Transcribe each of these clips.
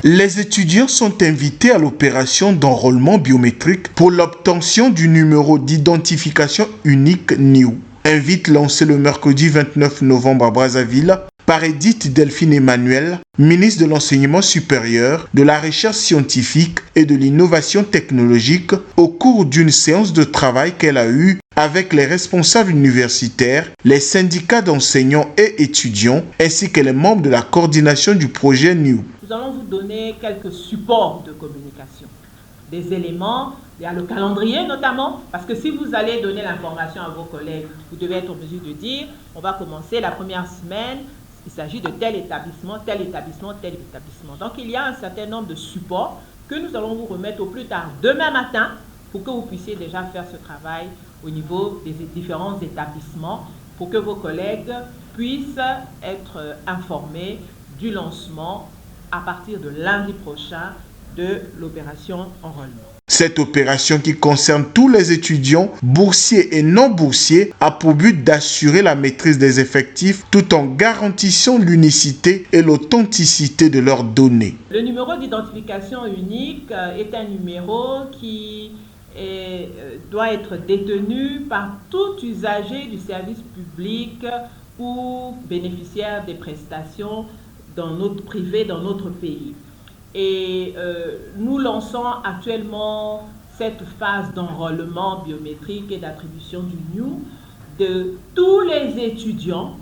Les étudiants sont invités à l'opération d'enrôlement biométrique pour l'obtention du numéro d'identification unique NIU. Invite lancé le mercredi 29 novembre à Brazzaville par Edith Delphine Emmanuel, ministre de l'Enseignement supérieur, de la Recherche scientifique et de l'Innovation technologique, au cours d'une séance de travail qu'elle a eue avec les responsables universitaires, les syndicats d'enseignants et étudiants, ainsi que les membres de la coordination du projet NIU. Nous allons vous donner quelques supports de communication, des éléments, il y a le calendrier notamment, parce que si vous allez donner l'information à vos collègues, vous devez être en mesure de dire, on va commencer la première semaine, il s'agit de tel établissement, tel établissement, tel établissement. Donc il y a un certain nombre de supports que nous allons vous remettre au plus tard demain matin pour que vous puissiez déjà faire ce travail au niveau des différents établissements pour que vos collègues puissent être informés du lancement à partir de lundi prochain de l'opération enrôlement. Cette opération qui concerne tous les étudiants, boursiers et non boursiers, a pour but d'assurer la maîtrise des effectifs tout en garantissant l'unicité et l'authenticité de leurs données. Le numéro d'identification unique est un numéro qui doit être détenu par tout usager du service public ou bénéficiaire des prestations dans notre privé, dans notre pays. Et nous lançons actuellement cette phase d'enrôlement biométrique et d'attribution du NIU de tous les étudiants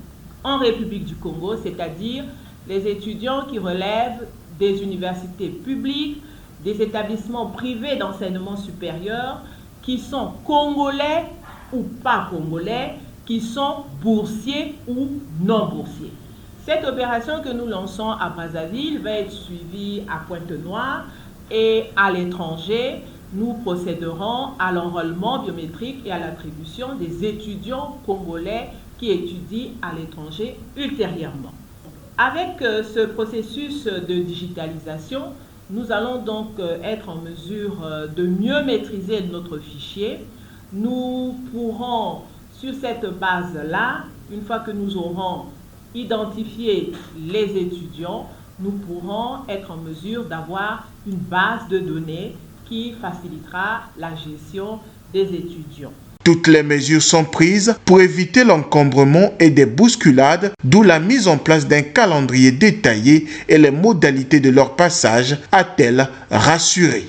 en République du Congo, c'est-à-dire les étudiants qui relèvent des universités publiques, des établissements privés d'enseignement supérieur, qui sont congolais ou pas congolais, qui sont boursiers ou non boursiers. Cette opération que nous lançons à Brazzaville va être suivie à Pointe-Noire et à l'étranger, nous procéderons à l'enrôlement biométrique et à l'attribution des étudiants congolais qui étudient à l'étranger ultérieurement. Avec ce processus de digitalisation, nous allons donc être en mesure de mieux maîtriser notre fichier. Nous pourrons, sur cette base-là, une fois que nous aurons identifié les étudiants, nous pourrons être en mesure d'avoir une base de données qui facilitera la gestion des étudiants. Toutes les mesures sont prises pour éviter l'encombrement et des bousculades, d'où la mise en place d'un calendrier détaillé et les modalités de leur passage, a-t-elle rassuré.